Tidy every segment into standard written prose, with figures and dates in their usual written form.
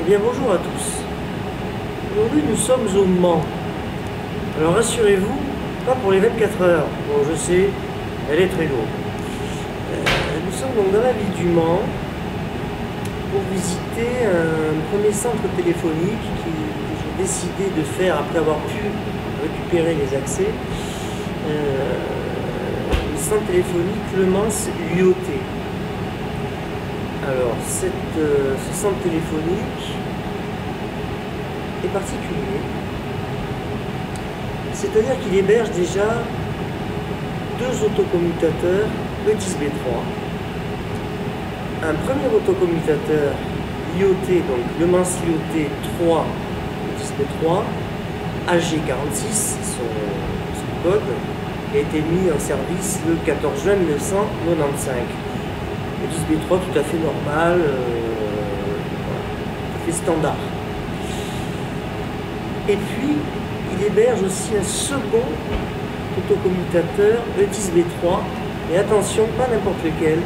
Eh bien bonjour à tous. Aujourd'hui nous sommes au Mans. Alors rassurez-vous, pas pour les 24 heures. Bon je sais, elle est très lourde. Nous sommes donc dans la ville du Mans pour visiter un premier centre téléphonique que j'ai décidé de faire après avoir pu récupérer les accès. Le centre téléphonique Le Mans UOT. Alors ce centre téléphonique est particulier, c'est-à-dire qu'il héberge déjà deux autocommutateurs E10B3, un premier autocommutateur IoT, donc Le Mans IoT 3 E10B3 AG46, son code, a été mis en service le 14 juin 1995. Le 10B3 tout à fait normal, tout à fait standard. Et puis, il héberge aussi un second autocommutateur E10B3, et attention, pas n'importe lequel.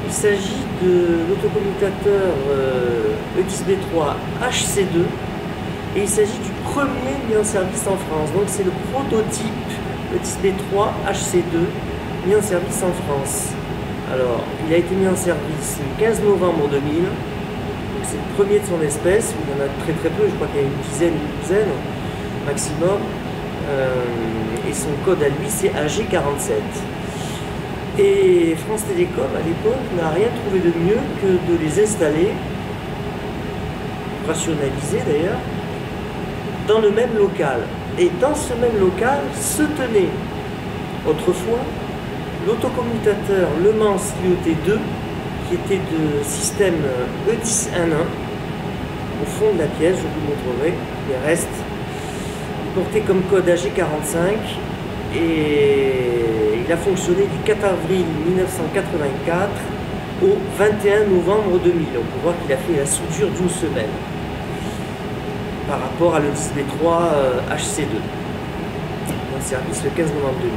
Il s'agit de l'autocommutateur E10B3 HC2, et il s'agit du premier mis en service en France. Donc c'est le prototype E10B3 HC2 mis en service en France. Alors, il a été mis en service le 15 novembre 2000, donc c'est le premier de son espèce, il y en a très peu, je crois qu'il y a une douzaine maximum, et son code à lui c'est AG47. Et France Télécom à l'époque n'a rien trouvé de mieux que de les installer, rationalisés d'ailleurs, dans le même local. Et dans ce même local se tenait autrefois l'autocommutateur Le Mans IoT2, qui était de système E1011, au fond de la pièce, je vous montrerai les restes. Il portait comme code AG45 et il a fonctionné du 4 avril 1984 au 21 novembre 2000. On peut voir qu'il a fait la soudure d'une semaine par rapport à le 10B3 HC2, en service le 15 novembre 2000.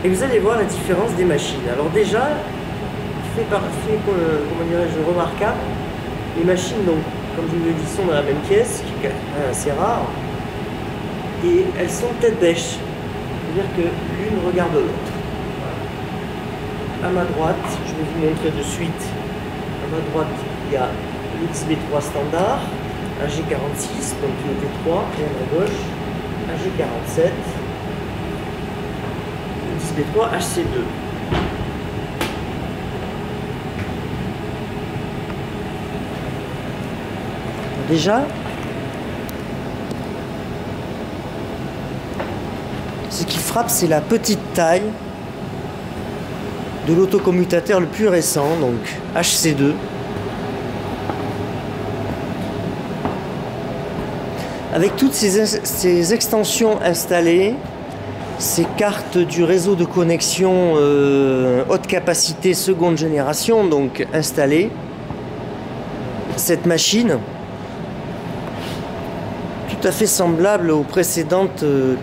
Et vous allez voir la différence des machines. Alors déjà, comment dirais-je, remarquable, les machines, donc, comme je vous l'ai dit, sont dans la même pièce, qui est assez rare, et elles sont tête bêche, c'est-à-dire que l'une regarde l'autre. À ma droite, je vais vous montrer de suite, à ma droite, il y a le XB3 standard, AG46, donc IoT3, et à ma gauche, AG47. XB3 HC2. Déjà, ce qui frappe, c'est la petite taille de l'autocommutateur le plus récent, donc HC2. Avec toutes ces extensions installées, ces cartes du réseau de connexion haute capacité seconde génération, donc installées, cette machine, tout à fait semblable aux précédentes aux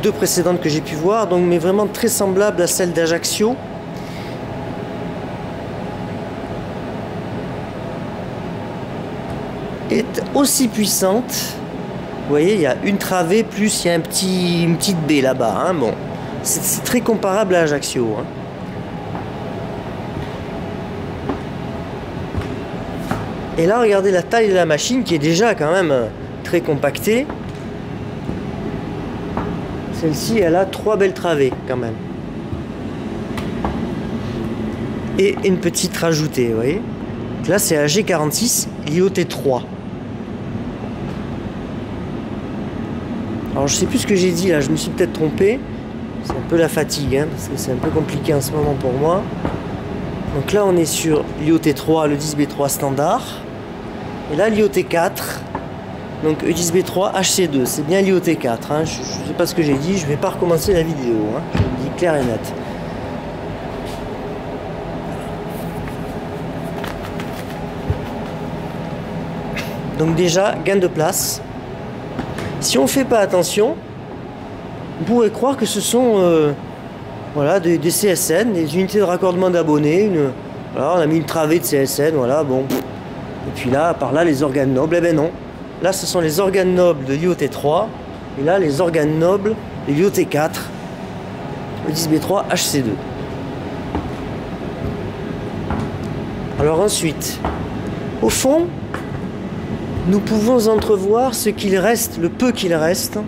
deux précédentes que j'ai pu voir, donc, mais vraiment très semblable à celle d'Ajaccio. Est aussi puissante. Vous voyez, il y a une travée, plus il y a une petite baie là-bas. Hein. Bon, c'est très comparable à Ajaccio. Hein. Et là, regardez la taille de la machine qui est déjà quand même très compactée. Celle-ci, elle a 3 belles travées quand même. Et une petite rajoutée, vous voyez. Donc là, c'est AG46 IoT3. Alors je sais plus ce que j'ai dit là, je me suis peut-être trompé. C'est un peu la fatigue, hein, parce que c'est un peu compliqué en ce moment pour moi. Donc là on est sur l'IoT3, le 10B3 standard. Et là l'IoT4, donc E10B3 HC2, c'est bien l'IoT4. Hein, je ne sais pas ce que j'ai dit, je ne vais pas recommencer la vidéo. Hein, je le dis clair et net. Donc déjà, gain de place. Si on ne fait pas attention, on pourrait croire que ce sont voilà, des CSN, des unités de raccordement d'abonnés, Alors on a mis une travée de CSN, voilà, bon. Et puis là, par là, les organes nobles, eh ben non. Là, ce sont les organes nobles de l'IoT3, et là, les organes nobles de l'IoT4, le 10B3 HC2. Alors ensuite, au fond, nous pouvons entrevoir ce qu'il reste, le peu qu'il reste,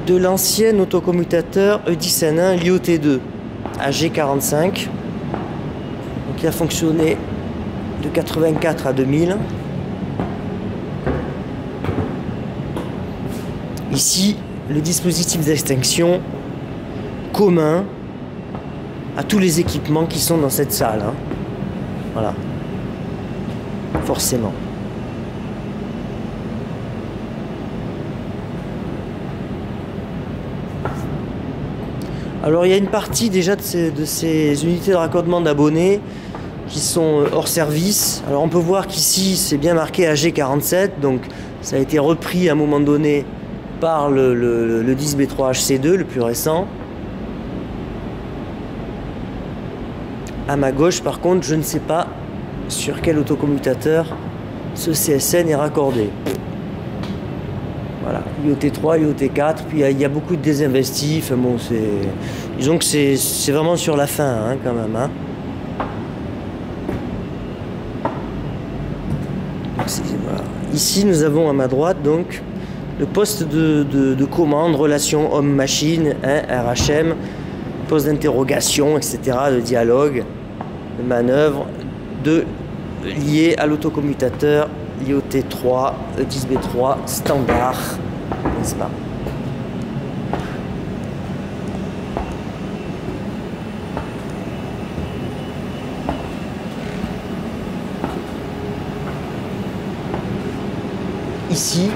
de l'ancien autocommutateur E10N1 l'IoT2 AG45, donc qui a fonctionné de 84 à 2000. Ici, le dispositif d'extinction commun à tous les équipements qui sont dans cette salle. Hein. Voilà. Forcément. Alors il y a une partie déjà de ces unités de raccordement d'abonnés qui sont hors service. Alors on peut voir qu'ici c'est bien marqué AG47, donc ça a été repris à un moment donné par le 10B3 HC2, le plus récent. À ma gauche par contre, je ne sais pas sur quel autocommutateur ce CSN est raccordé. Voilà, IoT3, IoT4, puis il y a beaucoup de désinvestis. Enfin bon, disons que c'est vraiment sur la fin hein, quand même. Hein. Donc, voilà. Ici, nous avons à ma droite donc le poste de commande, relation homme-machine, hein, RHM, poste d'interrogation, etc., de dialogue, de manœuvre, lié à l'autocommutateur IoT3, E10B3 standard, n'est-ce pas? Ici,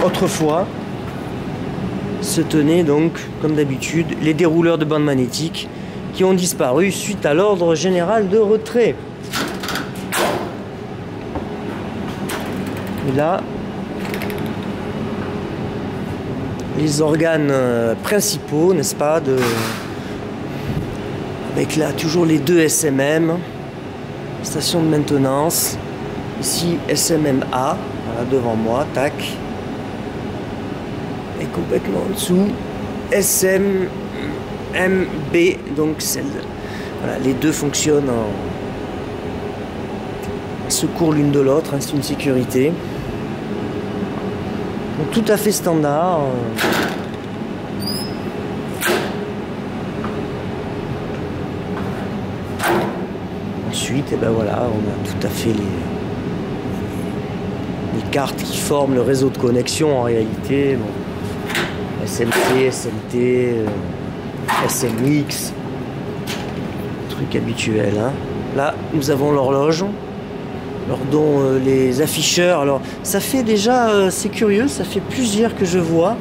autrefois, se tenaient donc, comme d'habitude, les dérouleurs de bande magnétique qui ont disparu suite à l'ordre général de retrait. Et là, les organes principaux, n'est-ce pas, avec là toujours les deux SMM, station de maintenance, ici SMMA, voilà, devant moi, tac, et complètement en dessous, SMMB, donc celle, voilà, les deux fonctionnent en secours l'une de l'autre, hein, c'est une sécurité. Donc, tout à fait standard. Ensuite, et ben voilà, on a tout à fait les cartes qui forment le réseau de connexion en réalité. Bon, SMT, SMT, SMX, truc habituel. Hein. Là, nous avons l'horloge. Alors, dont les afficheurs, alors ça fait déjà, c'est curieux, ça fait plusieurs que je vois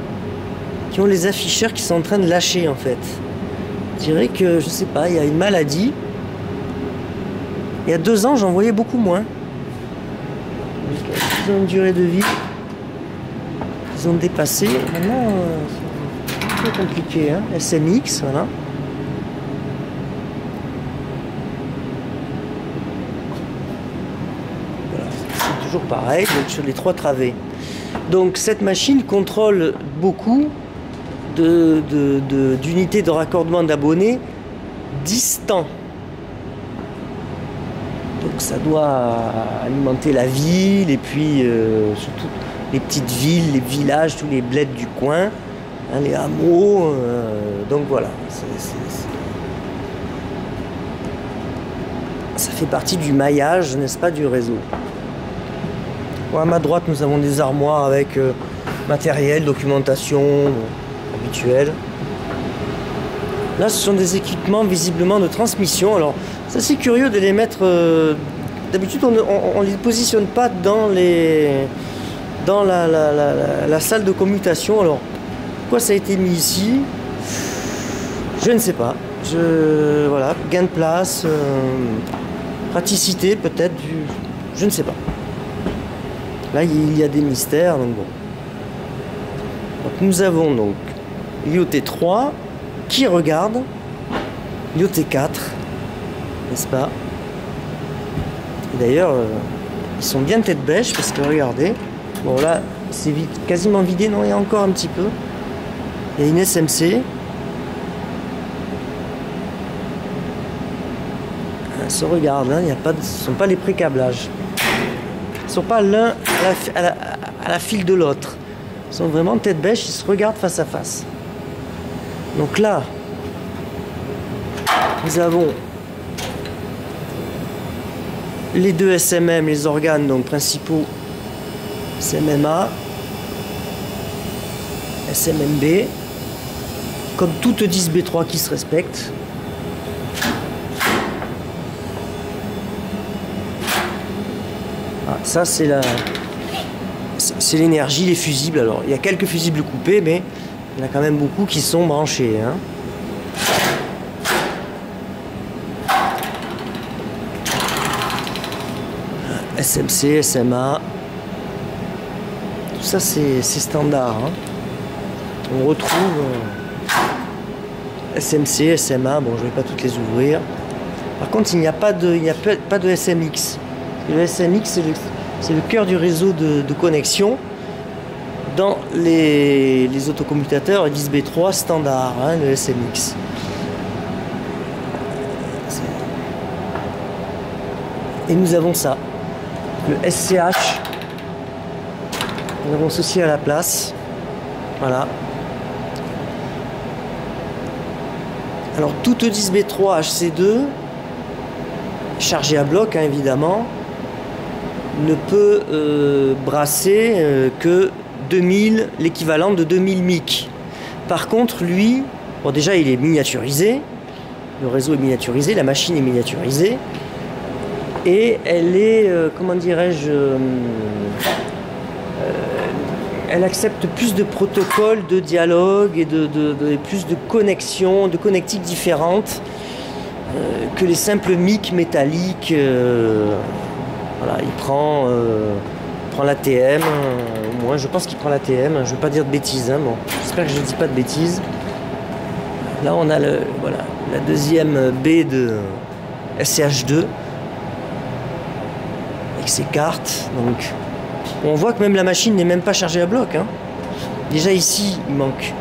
qui ont les afficheurs qui sont en train de lâcher en fait. Je dirais que, je sais pas, il y a une maladie. Il y a 2 ans, j'en voyais beaucoup moins. Ils ont une durée de vie. Ils ont dépassé. Maintenant, c'est un peu compliqué. Hein. SMX, voilà. Toujours pareil, donc sur les 3 travées. Donc cette machine contrôle beaucoup d'unités de raccordement d'abonnés distants. Donc ça doit alimenter la ville et puis surtout les petites villes, les villages, tous les bleds du coin, hein, les hameaux. Donc voilà, ça fait partie du maillage, n'est-ce pas, du réseau. Bon, à ma droite, nous avons des armoires avec matériel, documentation habituelle. Là, ce sont des équipements visiblement de transmission. Alors, c'est assez curieux de les mettre. D'habitude, on ne les positionne pas dans la salle de commutation. Alors, pourquoi ça a été mis ici? Je ne sais pas. Voilà, gain de place, praticité peut-être. Je ne sais pas. Là, il y a des mystères, donc bon. Donc, nous avons donc l'IoT3 qui regarde l'IoT4 n'est-ce pas? D'ailleurs, ils sont bien tête bêche parce que regardez, bon là c'est quasiment vidé, non, il y a encore un petit peu. Il y a une SMC. Ils se regardent, hein, ce ne sont pas les pré-câblages. Ils ne sont pas l'un à la file de l'autre. Ils sont vraiment tête bêche, ils se regardent face à face. Donc là, nous avons les deux SMM, les organes donc principaux, SMMA, SMMB, comme toute 10B3 qui se respecte. Ah, ça c'est l'énergie, les fusibles. Alors il y a quelques fusibles coupés, mais il y en a quand même beaucoup qui sont branchés, hein. SMC, SMA, tout ça c'est standard, hein. On retrouve SMC, SMA, bon je ne vais pas toutes les ouvrir. Par contre il n'y a pas de SMX. Le SMX c'est le cœur du réseau de connexion dans les autocommutateurs 10B3 standard, hein, le SMX. Et nous avons ça. Le SCH, nous avons ceci à la place. Voilà. Alors toute 10B3 HC2 chargée à bloc, hein, évidemment, ne peut brasser que 2000, l'équivalent de 2000 mic. Par contre, lui, bon déjà il est miniaturisé, le réseau est miniaturisé, la machine est miniaturisée. Et elle est, comment dirais-je, elle accepte plus de protocoles de dialogue et plus de connexions, de connectiques différentes que les simples mic métalliques. Voilà, il prend l'ATM, au moins je pense qu'il prend l'ATM, je ne veux pas dire de bêtises, hein, bon, j'espère que je ne dis pas de bêtises. Là on a voilà, la deuxième baie de SCH2. Ces cartes, donc on voit que même la machine n'est même pas chargée à bloc, hein. Déjà ici il manque,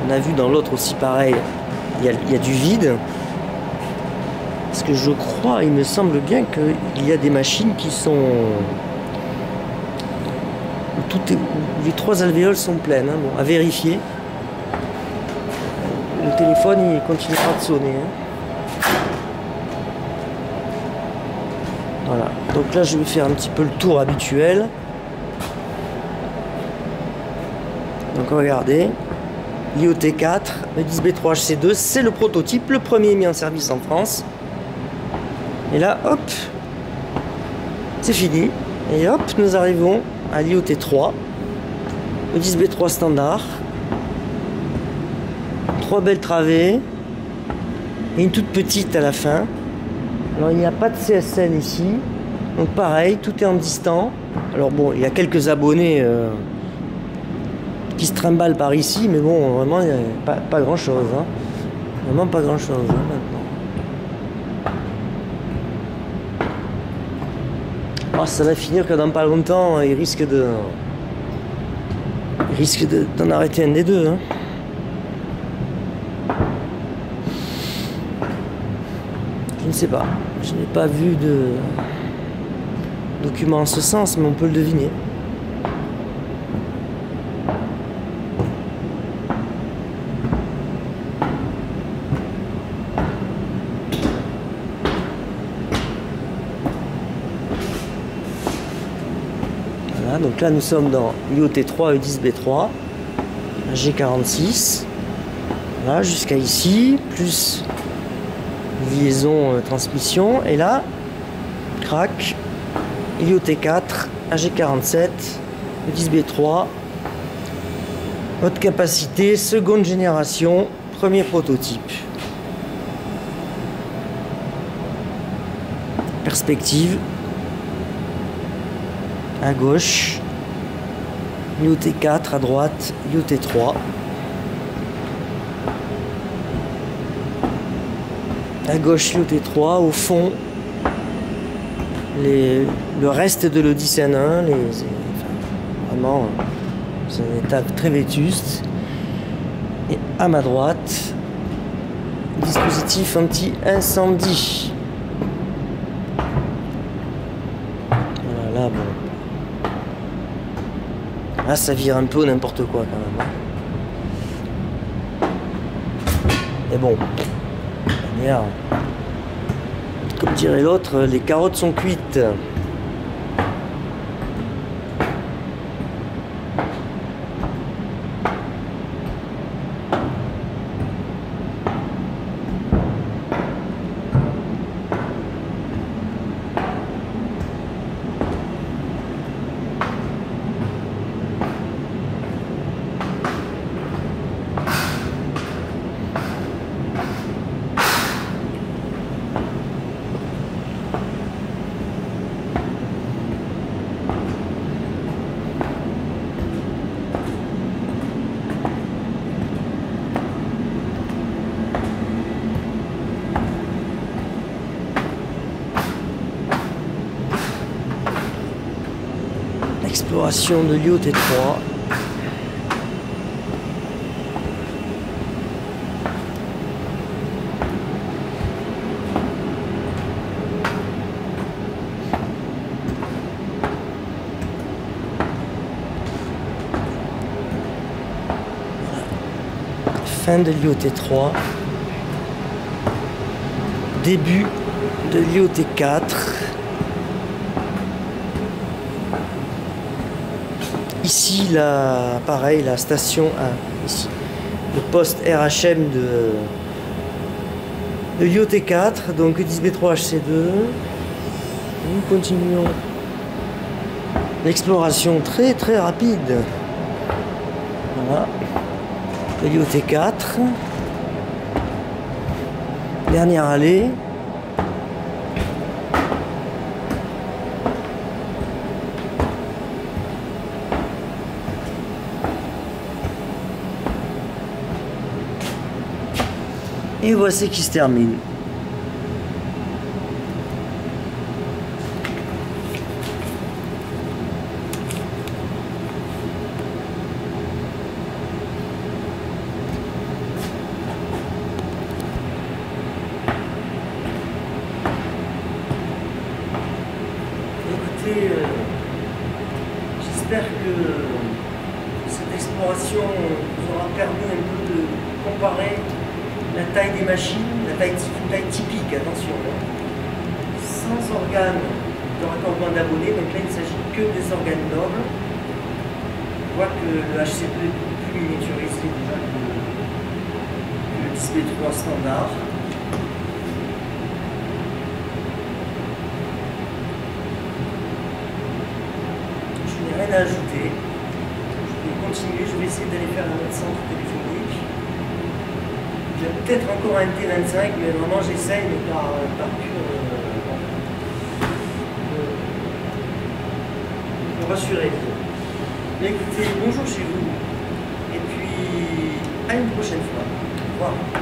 on a vu dans l'autre aussi pareil, il y a du vide, parce que je crois, il me semble bien qu'il y a des machines qui sont où les trois alvéoles sont pleines, hein. Bon, à vérifier. Le téléphone il continuera de sonner, hein. Voilà, donc là je vais faire un petit peu le tour habituel. Donc regardez, l'IoT4, le 10B3HC2, c'est le prototype, le premier mis en service en France. Et là, hop, c'est fini. Et hop, nous arrivons à l'IoT3, le 10B3 standard. 3 belles travées et une toute petite à la fin. Alors il n'y a pas de CSN ici, donc pareil, tout est en distant. Alors bon, il y a quelques abonnés qui se trimballent par ici, mais bon, vraiment, il n'y a pas grand chose, hein. Vraiment pas grand chose, hein, maintenant. Oh, ça va finir que dans pas longtemps, il risque d'en arrêter un des deux, hein. Je ne sais pas, je n'ai pas vu de document en ce sens, mais on peut le deviner. Voilà, donc là nous sommes dans l'IoT3 E10B3, G46, voilà, jusqu'à ici, plus liaison transmission, et là crac, IoT4 AG47 10B3, haute capacité, seconde génération, premier prototype. Perspective à gauche, IoT4 à droite, IoT3. À gauche, l'IoT3, au fond, le reste de l'Odyssey 1, vraiment, c'est un état très vétuste. Et à ma droite, dispositif anti-incendie. Voilà, là, bon. Là, ça vire un peu n'importe quoi quand même. Mais bon, de manière, comme dirait l'autre, les carottes sont cuites. Exploration de l'IoT3. Fin de l'IoT3. Début de l'IoT4. Ici, là, pareil, la station 1, ici, le poste RHM de l'IoT4, donc 10B3HC2. Nous continuons l'exploration très très rapide. Voilà, de l'IoT4. Dernière allée. Et voici qui se termine. Écoutez, j'espère que cette exploration vous aura permis un peu de comparer la taille des machines, une taille typique, attention, sans organes de raccordement d'abonnés, donc là il ne s'agit que des organes nobles. On voit que le HC2 est beaucoup plus miniaturisé déjà que le 10B3 standard. Je n'ai rien à ajouter. Je vais continuer, je vais essayer d'aller faire un autre centre téléphonique. J'ai peut-être encore un T25, mais vraiment j'essaye, mais par pur me rassurer. Mais écoutez, bonjour chez vous, et puis à une prochaine fois. Au revoir.